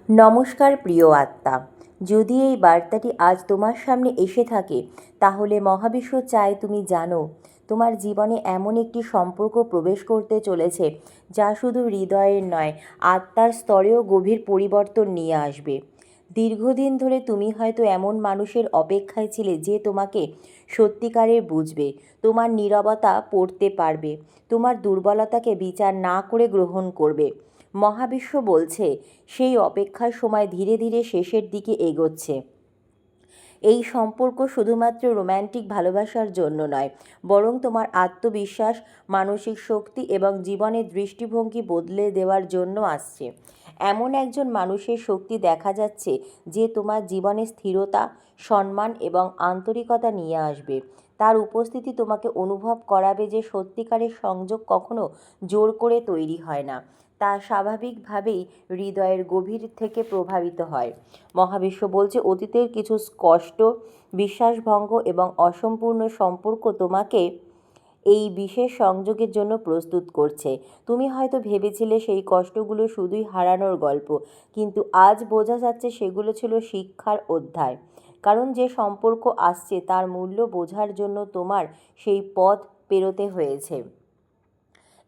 নমস্কার প্রিয় আত্মা, যদি এই বার্তাটি আজ তোমার সামনে এসে থাকে তাহলে মহাবিশ্ব চায় তুমি জানো তোমার জীবনে এমন একটি সম্পর্ক প্রবেশ করতে চলেছে যা শুধু হৃদয়ের নয়, আত্মার স্তরেও গভীর পরিবর্তন নিয়ে আসবে। দীর্ঘদিন ধরে তুমি হয়তো এমন মানুষের অপেক্ষায় ছিলে যে তোমাকে সত্যিকারের বুঝবে, তোমার নীরবতা পড়তে পারবে, তোমার দুর্বলতাকে বিচার না করে গ্রহণ করবে। মহাবিশ্ব বলছে সেই অপেক্ষার সময় ধীরে ধীরে শেষের দিকে এগোচ্ছে। এই সম্পর্ক শুধুমাত্র রোম্যান্টিক ভালোবাসার জন্য নয়, বরং তোমার আত্মবিশ্বাস, মানসিক শক্তি এবং জীবনের দৃষ্টিভঙ্গি বদলে দেওয়ার জন্য আসছে। এমন একজন মানুষের শক্তি দেখা যাচ্ছে যে তোমার জীবনে স্থিরতা, সম্মান এবং আন্তরিকতা নিয়ে আসবে। তার উপস্থিতি তোমাকে অনুভব করাবে যে সত্যিকারের সংযোগ কখনো জোর করে তৈরি হয় না, তা স্বাভাবিকভাবেই হৃদয়ের গভীর থেকে প্রভাবিত হয়। মহাবিশ্ব বলছে অতীতের কিছু কষ্ট, বিশ্বাসভঙ্গ এবং অসম্পূর্ণ সম্পর্ক তোমাকে এই বিশেষ সংযোগের জন্য প্রস্তুত করছে। তুমি হয়তো ভেবেছিলে সেই কষ্টগুলো শুধুই হারানোর গল্প, কিন্তু আজ বোঝা যাচ্ছে সেগুলো ছিল শিক্ষার অধ্যায়। কারণ যে সম্পর্ক আসছে তার মূল্য বোঝার জন্য তোমার সেই পথ পেরোতে হয়েছে।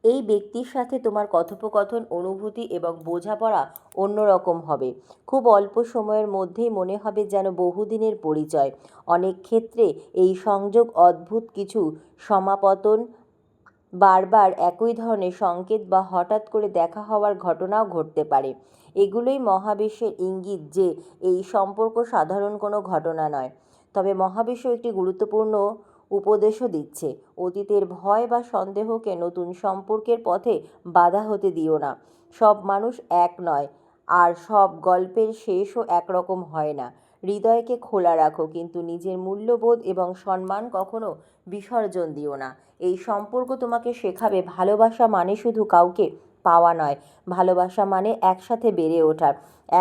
এই ব্যক্তির সাথে তোমার কথোপকথন, অনুভূতি এবং বোঝাপড়া অন্যরকম হবে। খুব অল্প সময়ের মধ্যেই মনে হবে যেন বহুদিনের পরিচয়। অনেক ক্ষেত্রে এই সংযোগ অদ্ভুত কিছু সমাপতন, বারবার একই ধরনের সংকেত বা হঠাৎ করে দেখা হওয়ার ঘটনাও ঘটতে পারে। এগুলোই মহাবিশ্বের ইঙ্গিত যে এই সম্পর্ক সাধারণ কোনো ঘটনা নয়। তবে মহাবিশ্ব একটি গুরুত্বপূর্ণ উপদেশও দিচ্ছে। অতীতের ভয় বা সন্দেহকে নতুন সম্পর্কের পথে বাধা হতে দিও না। সব মানুষ এক নয়, আর সব গল্পের শেষও একরকম হয় না। হৃদয়কে খোলা রাখো, কিন্তু নিজের মূল্যবোধ এবং সম্মান কখনো বিসর্জন দিও না। এই সম্পর্ক তোমাকে শেখাবে ভালোবাসা মানে শুধু কাউকে পাওয়া নয়, ভালোবাসা মানে একসাথে বেড়ে ওঠা,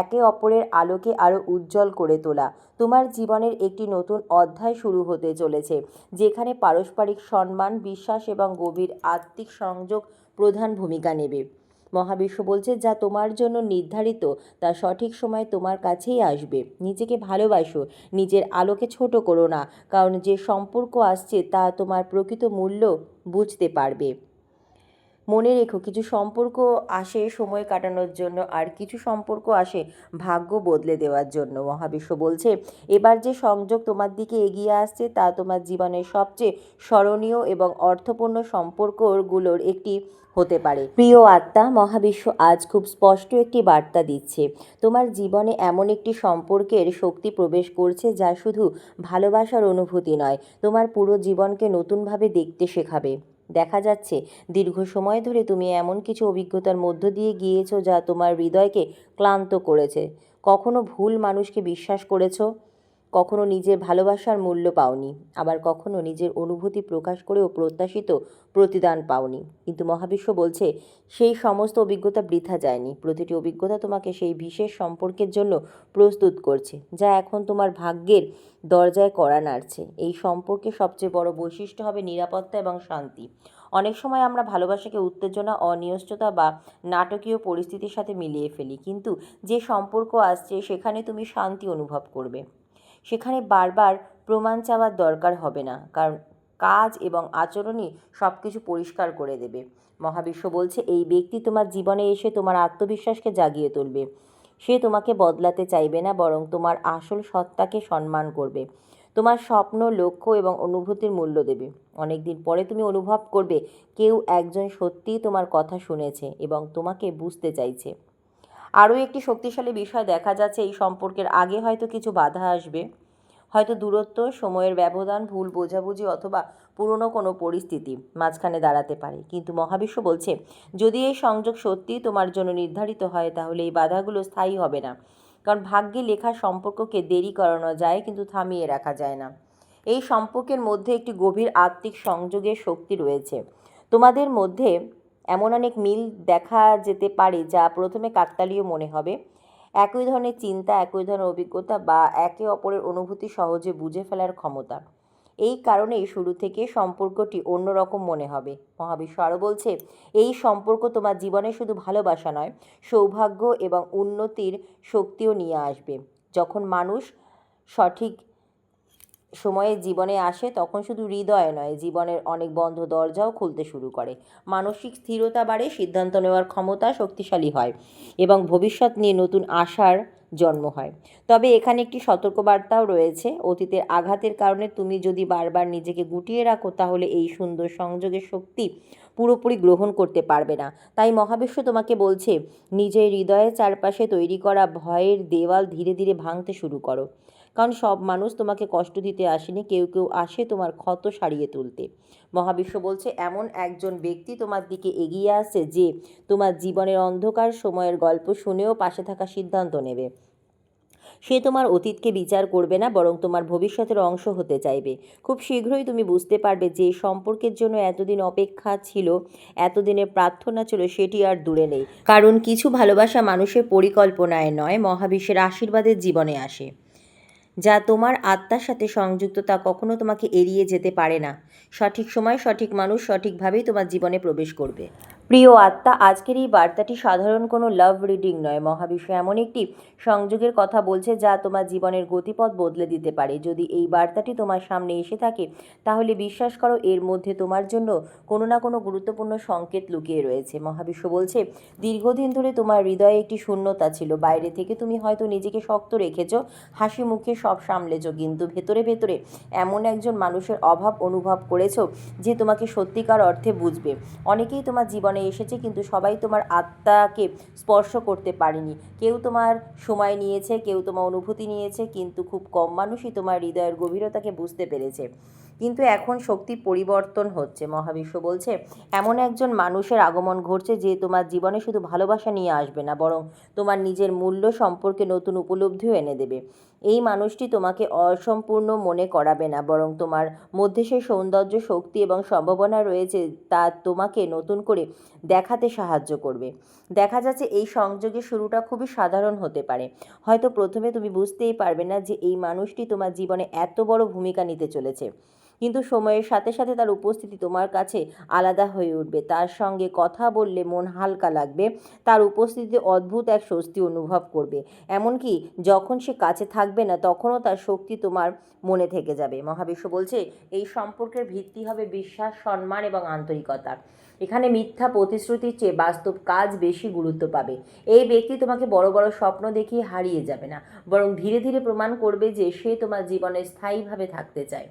একে অপরের আলোকে আরও উজ্জ্বল করে তোলা। তোমার জীবনের একটি নতুন অধ্যায় শুরু হতে চলেছে, যেখানে পারস্পরিক সম্মান, বিশ্বাস এবং গভীর আত্মিক সংযোগ প্রধান ভূমিকা নেবে। মহাবিশ্ব বলছে যা তোমার জন্য নির্ধারিত তা সঠিক সময়ে তোমার কাছেই আসবে। নিজেকে ভালোবাসো, নিজের আলোকে ছোট করো না, কারণ যে সম্পর্ক আসছে তা তোমার প্রকৃত মূল্য বুঝতে পারবে। মনে রেখো, কিছু সম্পর্ক আসে সময় কাটানোর জন্য, আর কিছু সম্পর্ক আসে ভাগ্য বদলে দেওয়ার জন্য। মহাবিশ্ব বলছে এবার যে সংযোগ তোমার দিকে এগিয়ে আসছে তা তোমার জীবনের সবচেয়ে স্মরণীয় এবং অর্থপূর্ণ সম্পর্কগুলোর একটি হতে পারে। প্রিয় আত্মা, মহাবিশ্ব আজ খুব স্পষ্ট একটি বার্তা দিচ্ছে। তোমার জীবনে এমন একটি সম্পর্কের শক্তি প্রবেশ করছে যা শুধু ভালোবাসার অনুভূতি নয়, তোমার পুরো জীবনকে নতুনভাবে দেখতে শেখাবে। দেখা যাচ্ছে দীর্ঘ সময় ধরে তুমি এমন কিছু অভিজ্ঞতার মধ্য দিয়ে গিয়েছো যা তোমার হৃদয়কে ক্লান্ত করেছে। কখনো ভুল মানুষকে বিশ্বাস করেছো, কখনো নিজের ভালোবাসার মূল্য পাওনি, আবার কখনো নিজের অনুভূতি প্রকাশ করেও প্রত্যাশিত প্রতিদান পাওনি। কিন্তু মহাবিশ্ব বলছে সেই সমস্ত অভিজ্ঞতা বৃথা যায়নি। প্রতিটি অভিজ্ঞতা তোমাকে সেই বিশেষ সম্পর্কের জন্য প্রস্তুত করছে, যা এখন তোমার ভাগ্যের দরজায় কড়া নাড়ছে। এই সম্পর্কের সবচেয়ে বড় বৈশিষ্ট্য হবে নিরাপত্তা এবং শান্তি। অনেক সময় আমরা ভালোবাসাকে উত্তেজনা, অনিশ্চয়তা বা নাটকীয় পরিস্থিতির সাথে মিলিয়ে ফেলি, কিন্তু যে সম্পর্ক আসছে সেখানে তুমি শান্তি অনুভব করবে। সেখানে বারবার প্রমাণ চাওয়ার দরকার হবে না, কারণ কাজ এবং আচরণই সব কিছু পরিষ্কার করে দেবে। মহাবিশ্ব বলছে এই ব্যক্তি তোমার জীবনে এসে তোমার আত্মবিশ্বাসকে জাগিয়ে তুলবে। সে তোমাকে বদলাতে চাইবে না, বরং তোমার আসল সত্তাকে সম্মান করবে, তোমার স্বপ্ন, লক্ষ্য এবং অনুভূতির মূল্য দেবে। অনেকদিন পরে তুমি অনুভব করবে কেউ একজন সত্যিই তোমার কথা শুনেছে এবং তোমাকে বুঝতে চাইছে। আরও একটি শক্তিশালী বিষয় দেখা যাচ্ছে, এই সম্পর্কের আগে হয়তো কিছু বাধা আসবে। হয়তো দূরত্ব, সময়ের ব্যবধান, ভুল বোঝাবুঝি অথবা পুরনো কোনো পরিস্থিতি মাঝখানে দাঁড়াতে পারে। কিন্তু মহাবিশ্ব বলছে যদি এই সংযোগ সত্যিই তোমার জন্য নির্ধারিত হয় তাহলে এই বাধাগুলো স্থায়ী হবে না। কারণ ভাগ্যে লেখা সম্পর্ককে দেরি করানো যায়, কিন্তু থামিয়ে রাখা যায় না। এই সম্পর্কের মধ্যে একটি গভীর আত্মিক সংযোগের শক্তি রয়েছে। তোমাদের মধ্যে এমন অনেক মিল দেখা যেতে পারে যা প্রথমে কাকতালীয় মনে হবে। একই ধরনের চিন্তা, একই ধরনের অভিজ্ঞতা বা একে অপরের অনুভূতি সহজে বুঝে ফেলার ক্ষমতা। এই কারণেই শুরু থেকে সম্পর্কটি অন্যরকম মনে হবে। মহাবিশ্ব আরও বলছে, এই সম্পর্ক তোমার জীবনে শুধু ভালোবাসা নয়, সৌভাগ্য এবং উন্নতির শক্তিও নিয়ে আসবে। যখন মানুষ সঠিক সময়ে জীবনে আসে তখন শুধু হৃদয়ে নয়, জীবনের অনেক বন্ধ দরজাও খুলতে শুরু করে। মানসিক স্থিরতা বাড়ে, সিদ্ধান্ত নেওয়ার ক্ষমতা শক্তিশালী হয় এবং ভবিষ্যৎ নিয়ে নতুন আশার জন্ম হয়। তবে এখানে একটি সতর্কবার্তাও রয়েছে। অতীতের আঘাতের কারণে তুমি যদি বারবার নিজেকে গুটিয়ে রাখো তাহলে এই সুন্দর সংযোগের শক্তি পুরোপুরি গ্রহণ করতে পারবে না। তাই মহাবিশ্ব তোমাকে বলছে, নিজের হৃদয়ের চারপাশে তৈরি করা ভয়ের দেওয়াল ধীরে ধীরে ভাঙতে শুরু করো। কারণ সব মানুষ তোমাকে কষ্ট দিতে আসেনি, কেউ কেউ আসে তোমার ক্ষত সারিয়ে তুলতে। মহাবিশ্ব বলছে, এমন একজন ব্যক্তি তোমার দিকে এগিয়ে আসছে যে তোমার জীবনের অন্ধকার সময়ের গল্প শুনেও পাশে থাকার সিদ্ধান্ত নেবে। সে তোমার অতীতকে বিচার করবে না, বরং তোমার ভবিষ্যতের অংশ হতে চাইবে। খুব শীঘ্রই তুমি বুঝতে পারবে যে সম্পর্কের জন্য এতদিন অপেক্ষা ছিল, এতদিনের প্রার্থনা ছিল, সেটি আর দূরে নেই। কারণ কিছু ভালোবাসা মানুষের পরিকল্পনায় নয়, মহাবিশ্বের আশীর্বাদের জীবনে আসে। যা তোমার আত্মার সাথে সংযুক্ত, তা কখনো তোমাকে এড়িয়ে যেতে পারে না। সঠিক সময় সঠিক মানুষ সঠিকভাবেই তোমার জীবনে প্রবেশ করবে। প্রিয় আত্মা, আজকের এই বার্তাটি সাধারণ কোনো লাভ রিডিং নয়। মহাবিশ্ব এমন একটি সংযোগের কথা বলছে যা তোমার জীবনের গতিপথ বদলে দিতে পারে। যদি এই বার্তাটি তোমার সামনে এসে থাকে তাহলে বিশ্বাস করো, এর মধ্যে তোমার জন্য কোনো না কোনো গুরুত্বপূর্ণ সংকেত লুকিয়ে রয়েছে। মহাবিশ্ব বলছে, দীর্ঘদিন ধরে তোমার হৃদয়ে একটি শূন্যতা ছিল। বাইরে থেকে তুমি হয়তো নিজেকে শক্ত রেখেছো, হাসি মুখে সব সামলেছো, কিন্তু ভেতরে ভেতরে এমন একজন মানুষের অভাব অনুভব করেছো যে তোমাকে সত্যিকার অর্থে বুঝবে। অনেকেই তোমার জীবনে এসেছে, কিন্তু সবাই তোমার আত্মাকে স্পর্শ করতে পারেনি। কেউ তোমার সময় নিয়েছে, কেউ তোমার অনুভূতি নিয়েছে, কিন্তু খুব কম মানুষই তোমার হৃদয়ের গভীরতাকে বুঝতে পেরেছে। কিন্তু এখন শক্তির পরিবর্তন হচ্ছে। মহাবিশ্ব বলছে, এমন একজন মানুষের আগমন ঘটছে যে তোমার জীবনে শুধু ভালোবাসা নিয়ে আসবে না, বরং তোমার নিজের মূল্য সম্পর্কে নতুন উপলব্ধিও এনে দেবে। এই মানুষটি তোমাকে অসম্পূর্ণ মনে করাবে না, বরং তোমার মধ্যে সেই সৌন্দর্য, শক্তি এবং সম্ভাবনা রয়েছে, তা তোমাকে নতুন করে দেখাতে সাহায্য করবে। দেখা যাচ্ছে এই সংযোগের শুরুটা খুবই সাধারণ হতে পারে। হয়তো প্রথমে তুমি বুঝতেই পারবে না যে এই মানুষটি তোমার জীবনে এত বড় ভূমিকা নিতে চলেছে, কিন্তু সময়ের সাথে সাথে তার উপস্থিতি তোমার কাছে আলাদা হয়ে উঠবে। তার সঙ্গে কথা বললে মন হালকা লাগবে, তার উপস্থিতিতে অদ্ভুত এক স্বস্তি অনুভব করবে। এমনকি যখন সে কাছে থাকবে না তখনও তার শক্তি তোমার মনে থেকে যাবে। মহাবিশ্ব বলছে, এই সম্পর্কের ভিত্তি হবে বিশ্বাস, সম্মান এবং আন্তরিকতা। এখানে মিথ্যা প্রতিশ্রুতির চেয়ে বাস্তব কাজ বেশি গুরুত্ব পাবে। এই ব্যক্তি তোমাকে বড় বড় স্বপ্ন দেখিয়ে হারিয়ে যাবে না, বরং ধীরে ধীরে প্রমাণ করবে যে সে তোমার জীবনে স্থায়ীভাবে থাকতে চায়।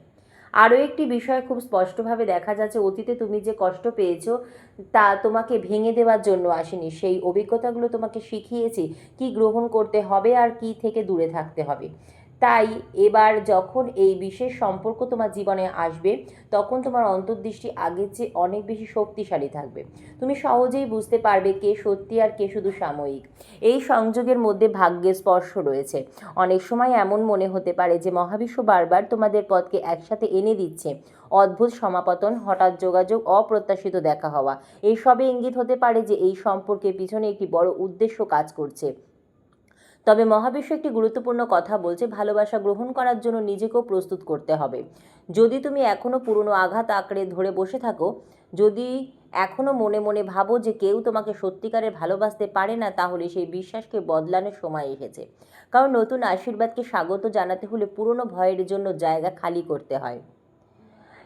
আরও একটি বিষয় খুব স্পষ্টভাবে দেখা যাচ্ছে, অতীতে তুমি যে কষ্ট পেয়েছো তা তোমাকে ভেঙে দেওয়ার জন্য আসেনি। সেই অভিজ্ঞতাগুলো তোমাকে শিখিয়েছে কি গ্রহণ করতে হবে আর কি থেকে দূরে থাকতে হবে। তাই এবার যখন এই বিশেষ সম্পর্ক তোমার জীবনে আসবে তখন তোমার অন্তর্দৃষ্টি আগের চেয়ে অনেক বেশি শক্তিশালী থাকবে। তুমি সহজেই বুঝতে পারবে কে সত্যি আর কে শুধু সাময়িক। এই সংযোগের মধ্যে ভাগ্যের স্পর্শ রয়েছে। অনেক সময় এমন মনে হতে পারে যে মহাবিশ্ব বারবার তোমাদের পথকে একসাথে এনে দিচ্ছে। অদ্ভুত সমাপতন, হঠাৎ যোগাযোগ, অপ্রত্যাশিত দেখা হওয়া, এইসবে ইঙ্গিত হতে পারে যে এই সম্পর্কের পিছনে একটি বড় উদ্দেশ্য কাজ করছে। তবে মহাবিশ্ব একটি গুরুত্বপূর্ণ কথা বলছে, ভালোবাসা গ্রহণ করার জন্য নিজেকেও প্রস্তুত করতে হবে। যদি তুমি এখনও পুরনো আঘাত আঁকড়ে ধরে বসে থাকো, যদি এখনও মনে মনে ভাবো যে কেউ তোমাকে সত্যিকারের ভালোবাসতে পারে না, তাহলে সেই বিশ্বাসকে বদলানোর সময় এসেছে। কারণ নতুন আশীর্বাদকে স্বাগত জানাতে হলে পুরনো ভয়ের জন্য জায়গা খালি করতে হয়।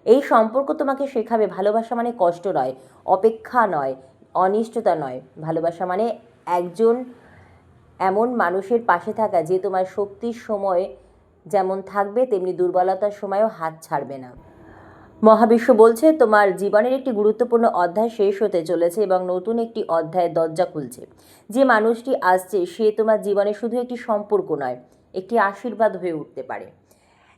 এই সম্পর্ক তোমাকে শেখাবে ভালোবাসা মানে কষ্ট নয়, অপেক্ষা নয়, অনিশ্চয়তা নয়। ভালোবাসা মানে একজন এমন মানুষের পাশে থাকা যে তোমার শক্তির সময় যেমন থাকবে তেমনি দুর্বলতার সময়ও হাত ছাড়বে না। মহাবিশ্ব বলছে, তোমার জীবনের একটি গুরুত্বপূর্ণ অধ্যায় শেষ হতে চলেছে এবং নতুন একটি অধ্যায়ের দরজা খুলছে। যে মানুষটি আসছে সে তোমার জীবনে শুধু একটি সম্পর্ক নয়, একটি আশীর্বাদ হয়ে উঠতে পারে।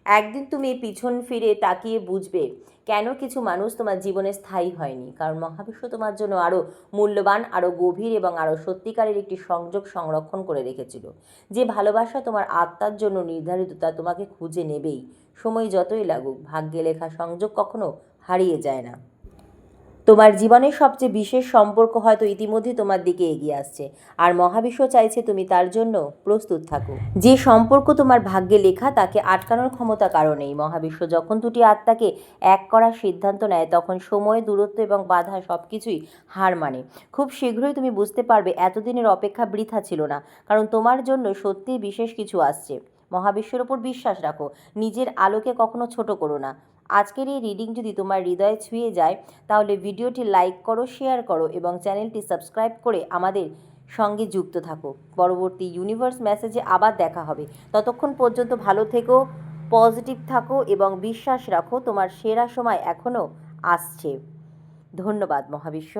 একদিন তুমি পিছন ফিরে তাকিয়ে বুঝবে কেন কিছু মানুষ তোমার জীবনে স্থায়ী হয়নি। কারণ মহাবিশ্ব তোমার জন্য আরও মূল্যবান, আরও গভীর এবং আরও সত্যিকারের একটি সংযোগ সংরক্ষণ করে রেখেছিল। যে ভালোবাসা তোমার আত্মার জন্য নির্ধারিত তা তোমাকে খুঁজে নেবেই, সময় যতই লাগুক। ভাগ্যে লেখা সংযোগ কখনো হারিয়ে যায় না। তোমার জীবনের সবচেয়ে বিশেষ সম্পর্ক হয়তো ইতিমধ্যেই তোমার দিকে এগিয়ে আসছে, আর মহাবিশ্ব চাইছে তুমি তার জন্য প্রস্তুত থাকো। যে সম্পর্ক তোমার ভাগ্যে লেখা তাকে আটকানোর ক্ষমতা কারো নেই। মহাবিশ্ব যখন দুটি আত্মাকে এক করার সিদ্ধান্ত নেয় তখন সময়, দূরত্ব এবং বাধা সব কিছুই হার মানে। খুব শীঘ্রই তুমি বুঝতে পারবে এতদিনের অপেক্ষা বৃথা ছিল না, কারণ তোমার জন্য সত্যিই বিশেষ কিছু আসছে। মহাবিশ্বের ওপর বিশ্বাস রাখো, নিজের আলোকে কখনো ছোট করো না। আজকের এই রিডিং যদি তোমার হৃদয়ে ছুঁয়ে যায় তাহলে ভিডিওটি লাইক করো, শেয়ার করো এবং চ্যানেলটি সাবস্ক্রাইব করে আমাদের সঙ্গে যুক্ত থাকো। পরবর্তী ইউনিভার্স মেসেজে আবার দেখা হবে। ততক্ষণ পর্যন্ত ভালো থেকো, পজিটিভ থাকো এবং বিশ্বাস রাখো তোমার সেরা সময় এখনও আসছে। ধন্যবাদ মহাবিশ্ব।